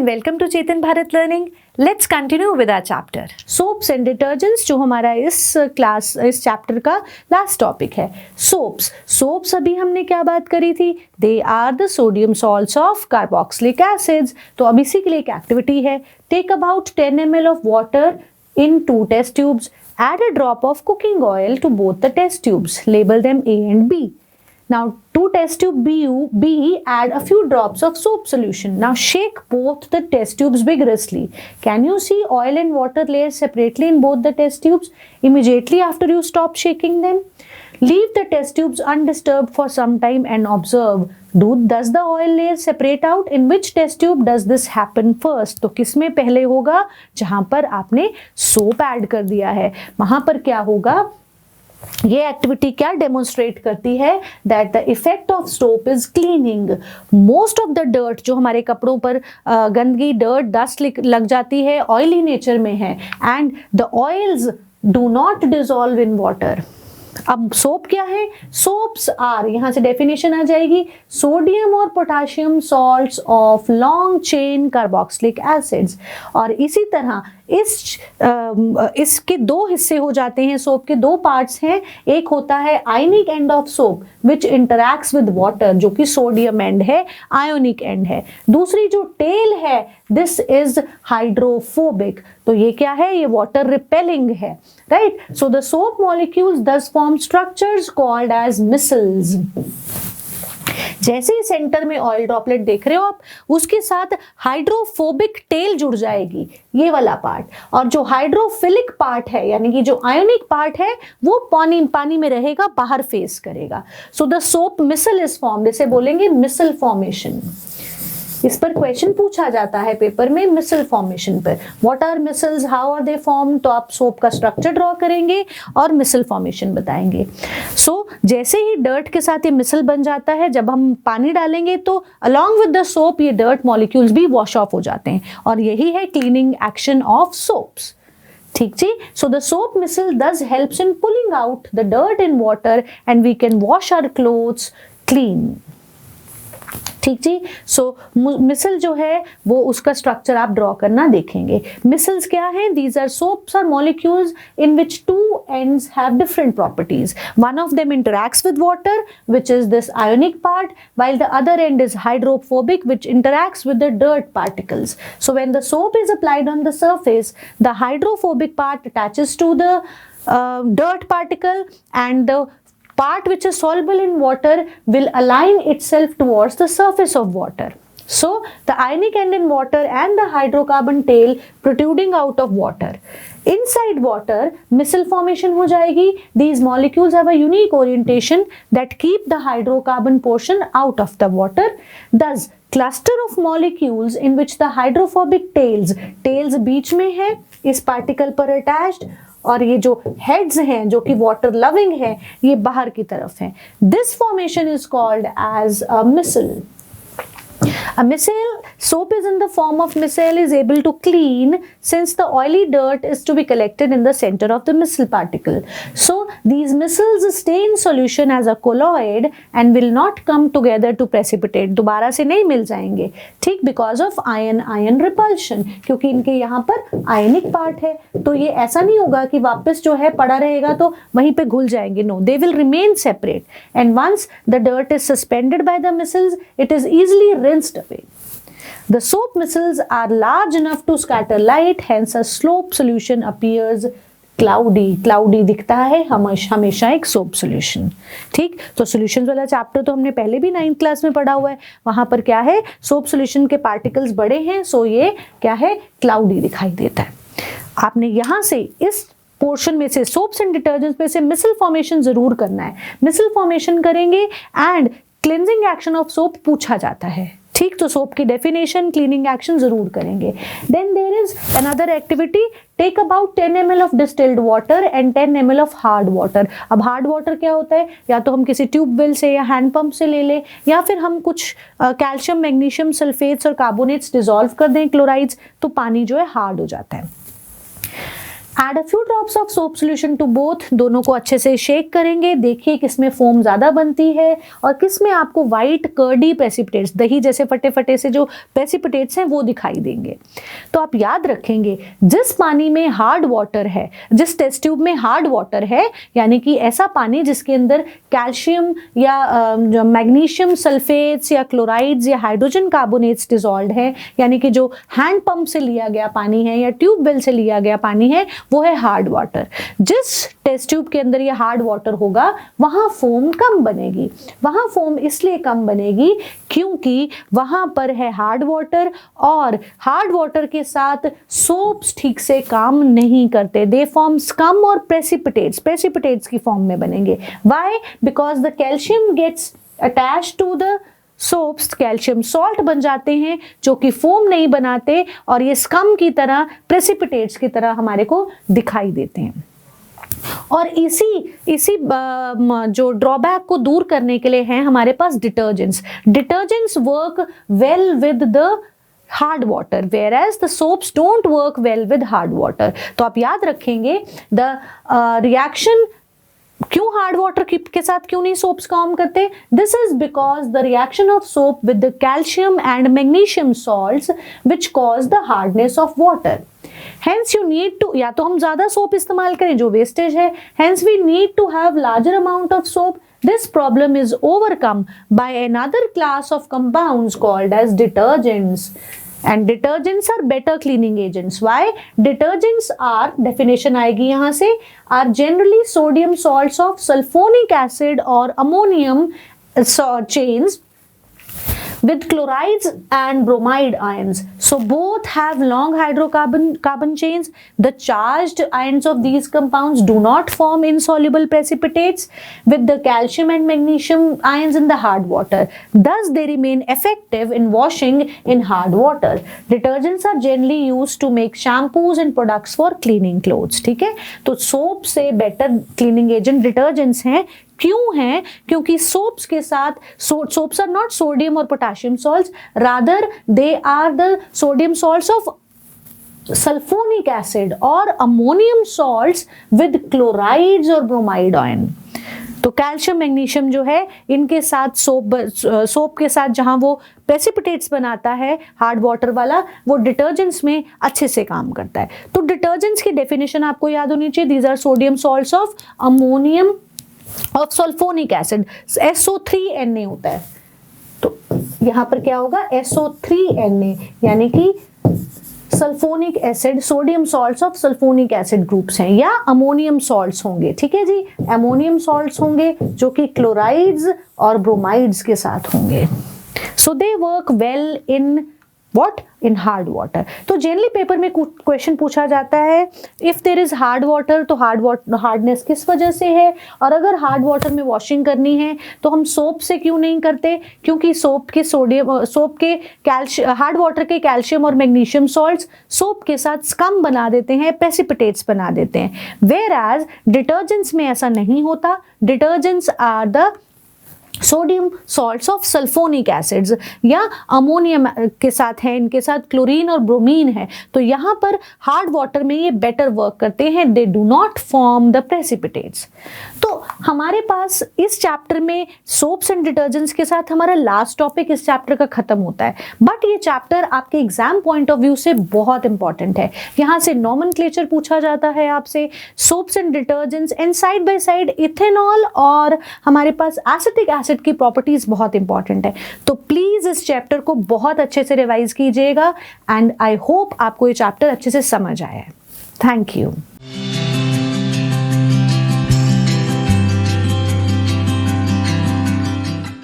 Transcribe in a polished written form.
welcome to Chetan Bharat Learning. Let's continue with our chapter. Soaps and detergents जो हमारा इस chapter का last topic है. Soaps अभी हमने क्या बात करी थी? They are the sodium salts of carboxylic acids. तो अब इसी के लिए एक एक्टिविटी है. Take about 10 ml of water in 2 test tubes. Add a drop of cooking oil to both the test tubes. Label them A and B. Now to test tube B, add a few drops of soap solution. Now shake both the test tubes vigorously. Can you see oil and water layers separately in both the test tubes immediately after you stop shaking them? Leave the test tubes undisturbed for some time and observe. Does the oil layer separate out? In which test tube does this happen first? तो किसमें पहले होगा? जहां पर आपने soap add कर दिया है वहां पर क्या होगा? ये एक्टिविटी क्या डेमोन्स्ट्रेट करती है? That the effect of soap is cleaning. Most of the dirt जो हमारे कपड़ों पर गंदगी डर्ट डस्ट लग जाती है ऑयली नेचर में है and the oils do not dissolve in water. अब सोप क्या है? सोप्स आर, यहां से डेफिनेशन आ जाएगी, सोडियम और potassium salts of long chain carboxylic acids. और इसी तरह इसके दो हिस्से हो जाते हैं. सोप के दो पार्ट्स हैं. एक होता है ionic end of soap which interacts with water, जो कि सोडियम एंड है, आयोनिक एंड है. दूसरी जो टेल है दिस इज हाइड्रोफोबिक. तो ये क्या है? ये वाटर रिपेलिंग है, right? So the soap molecules thus form structures called as micelles. जैसे ही सेंटर में ऑयल ड्रॉपलेट देख रहे हो आप, उसके साथ हाइड्रोफोबिक टेल जुड़ जाएगी, ये वाला पार्ट. और जो हाइड्रोफिलिक पार्ट है यानी कि जो आयोनिक पार्ट है वो पानी में रहेगा, बाहर फेस करेगा. So the soap micelle is formed. इसे बोलेंगे मिसल फॉर्मेशन. इस पर क्वेश्चन पूछा जाता है पेपर में मिसल फॉर्मेशन पर. What are micelles, how are they formed? तो आप सोप का स्ट्रक्चर ड्रॉ करेंगे और मिसल फॉर्मेशन बताएंगे. सो जैसे ही डर्ट के साथ ये मिसल बन जाता है, जब हम पानी डालेंगे तो अलॉन्ग विद द सोप ये डर्ट मॉलिक्यूल्स भी वॉश ऑफ हो जाते हैं और यही है क्लीनिंग एक्शन ऑफ सोप्स. ठीक जी. सो the soap micelle thus helps in pulling out the dirt in water and we can wash our clothes clean. ठीक जी. सो मिसल जो है वो उसका स्ट्रक्चर आप ड्रॉ करना देखेंगे. मिसल्स क्या है? दीज आर सोप्स और molecules in which two ends have different properties. One of them interacts with water which is this ionic part, while the other end is hydrophobic which interacts with the dirt particles. So when the soap is applied on the surface, the hydrophobic part attaches to the dirt particle and the part which is soluble in water will align itself towards the surface of water. So the ionic end in water and the hydrocarbon tail protruding out of water. Inside water, micelle formation हो जाएगी. These molecules have a unique orientation that keep the hydrocarbon portion out of the water. Thus, cluster of molecules in which the hydrophobic tails बीच में है इस particle पर attached, और ये जो heads हैं जो कि वाटर लविंग है ये बाहर की तरफ है. This formation is called as a micelle. A micelle, soap is in the form of micelle, is able to clean since the oily dirt is to be collected in the center of the micelle particle. So these micelles stay in solution as a colloid and will not come together to precipitate. दोबारा से नहीं मिल जाएंगे, ठीक? Because of ion repulsion, क्योंकि इनके यहाँ पर आयनिक part है. तो ये ऐसा नहीं होगा कि वापस जो है पड़ा रहेगा तो वहीं पे घुल जाएंगे. No, they will remain separate. And once the dirt is suspended by the micelles, it is easily rinsed away. The soap micelles are large enough to scatter light, hence a soap solution appears cloudy. Cloudy दिखता है हमेशा एक soap solution. ठीक. तो solutions वाला chapter तो हमने पहले भी 9th क्लास में पढ़ा हुआ है. वहां पर क्या है? सोप सोल्यूशन के पार्टिकल्स बड़े हैं, सो ये क्या है? क्लाउडी दिखाई देता है. आपने यहां से इस पोर्शन में से सोप्स एंड डिटर्जेंट्स में से मिसल फॉर्मेशन जरूर करना है. मिसल फॉर्मेशन करेंगे and cleansing action of soap पूछा जाता है. ठीक. तो सोप की डेफिनेशन, क्लीनिंग एक्शन जरूर करेंगे. Then there is another activity. Take about 10 ml of distilled water and 10 ml of hard water. अब हार्ड वाटर क्या होता है? या तो हम किसी ट्यूबवेल से या हैंड पंप से ले लें, या फिर हम कुछ कैल्शियम, मैग्नीशियम सल्फेट्स और कार्बोनेट्स डिसॉल्व कर दें, क्लोराइड्स, तो पानी जो है हार्ड हो जाता है. Add a few drops of soap solution to both, दोनों को अच्छे से शेक करेंगे, देखिए किसमें फोम ज़्यादा बनती है और किसमें आपको वाइट कर्डी प्रेसिपिटेट्स, दही जैसे फटे फटे से जो प्रेसिपिटेट्स हैं वो दिखाई देंगे। तो आप याद रखेंगे जिस पानी में हार्ड वाटर है, जिस टेस्ट ट्यूब में हार्ड वाटर है, यानी कि ऐसा पानी जिसके अंदर कैल्शियम या मैग्नीशियम सल्फेट्स या क्लोराइड्स या हाइड्रोजन कार्बोनेट्स डिजॉल्व है, यानी कि जो हैंड पंप से लिया गया पानी है या ट्यूब वेल से लिया गया पानी है, वो है हार्ड वाटर। जिस टेस्ट ट्यूब के अंदर ये हार्ड वाटर होगा वहां फोम कम बनेगी। वहां फोम इसलिए कम बनेगी क्योंकि वहां पर है हार्ड वाटर और हार्ड वाटर के साथ सोप्स ठीक से काम नहीं करते। दे फॉर्म स्कम और प्रेसिपिटेट्स की फॉर्म में बनेंगे। Why? Because the calcium gets attached to the soaps, calcium salt बन जाते हैं जो कि फोम नहीं बनाते और ये स्कम की तरह, प्रेसिपिटेट्स की तरह हमारे को दिखाई देते हैं। और इसी जो ड्रॉबैक को दूर करने के लिए हैं हमारे पास detergents work well with the hard water, whereas the soaps don't work well with hard water। तो आप याद रखेंगे द रिएक्शन क्यों हार्ड वाटर के साथ क्यों नहीं सोप्स काम करते? This is because the reaction of soap with the calcium and magnesium salts which cause the hardness of water. Hence you need to, या तो हम ज्यादा सोप इस्तेमाल करें जो वेस्टेज है, hence we need to have larger amount of soap. This problem is overcome by another class of compounds called as detergents, and detergents are better cleaning agents। Why? Detergents are, definition आएगी यहाँ से, are generally sodium salts of sulfonic acid or ammonium chains with chlorides and bromide ions. So both have long hydrocarbon chains. The charged ions of these compounds do not form insoluble precipitates with the calcium and magnesium ions in the hard water. Thus they remain effective in washing in hard water. Detergents are generally used to make shampoos and products for cleaning clothes। ठीक है, तो soap से better cleaning agent detergents हैं। क्यों हैं? क्योंकि soaps के साथ, सोप्स आर नॉट सोडियम और potassium salts, rather they are the sodium salts of sulphonic acid और अमोनियम सॉल्ट्स विद क्लोराइड्स और ब्रोमाइड आयन। तो कैल्शियम मैग्नीशियम जो है इनके साथ सोप के साथ जहां वो प्रेसिपिटेट्स बनाता है हार्ड वाटर वाला, वो डिटर्जेंट्स में अच्छे से काम करता है। तो डिटर्जेंट्स की डेफिनेशन आपको याद होनी चाहिए। These are sodium salts of ammonium of sulphonic acid, SO3Na होता है। तो यहां पर क्या होगा? SO3Na, यानी कि sulphonic acid, sodium salts of sulphonic acid groups हैं, या अमोनियम सॉल्ट्स होंगे। ठीक है जी, अमोनियम सॉल्ट्स होंगे जो कि क्लोराइड्स और ब्रोमाइड्स के साथ होंगे। So they work well in what? In hard water. तो जनरली पेपर में क्वेश्चन पूछा जाता है if there is hard water, तो हार्डनेस किस वजह से है, और अगर हार्ड वाटर में वॉशिंग करनी है तो हम सोप से क्यों नहीं करते? क्योंकि हार्ड वाटर के कैल्शियम और मैग्नीशियम सॉल्ट्स सोप के साथ स्कम बना देते हैं, प्रेसिपिटेट्स बना देते हैं। वेयर एज डिटर्जेंट्स में ऐसा नहीं होता। Detergents are the sodium salts of sulphonic acids, या अमोनियम के साथ है, इनके साथ क्लोरीन और ब्रोमीन है। तो यहाँ पर हार्ड वाटर में ये बेटर वर्क करते हैं, they do not form the precipitates. तो हमारे पास इस चैप्टर में सोप्स एंड डिटर्जेंट्स के साथ हमारा लास्ट टॉपिक इस चैप्टर का खत्म होता है। बट ये चैप्टर आपके एग्जाम पॉइंट ऑफ व्यू से बहुत इंपॉर्टेंट है। यहाँ से नॉमेनक्लेचर पूछा जाता है आपसे, soaps and detergents, and side by side ethanol और हमारे पास एसिटिक एसिड की प्रॉपर्टीज बहुत इंपॉर्टेंट है। तो प्लीज इस चैप्टर को बहुत अच्छे से रिवाइज कीजिएगा, एंड आई होप आपको ये चैप्टर अच्छे से समझ आया है। Thank you.